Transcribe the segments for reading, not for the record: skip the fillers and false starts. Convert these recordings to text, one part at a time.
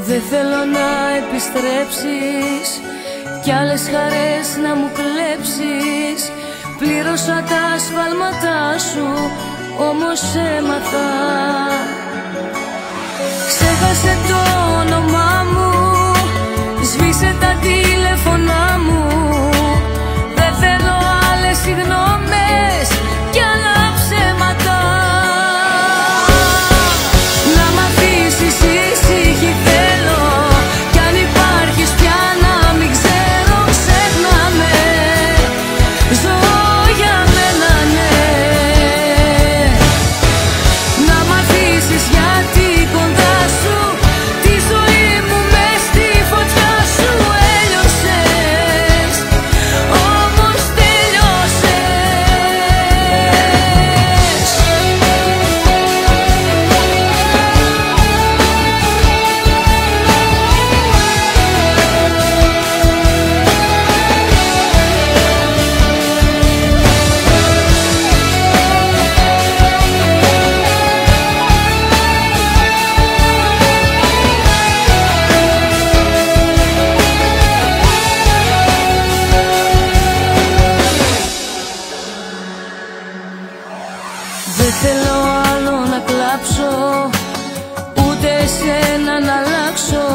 Δεν θέλω να επιστρέψεις κι άλλες χαρές να μου κλέψεις. Πλήρωσα τα σφάλματά σου, όμως έμαθα. Ξέχασε το όνομά μου, σβήσε τα τηλέφωνά μου. Δεν θέλω άλλες συγγνώμες κι άλλα ψέματα. Να μ' αφήσεις ήσυχη θέλω, κι αν υπάρχεις πια να μην ξέρω, ξέχναμε. Ζω για μένα, ναι. Να μ' αφήσεις γιατί κοντά σου τη ζωή μου μες στη φωτιά σου έλειωσες, όμως τελειώσες. Δεν θέλω άλλο να κλάψω, ούτε εσένα να αλλάξω.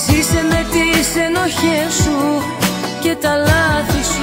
Ζήσε με τις ενοχές σου και τα λάθη σου.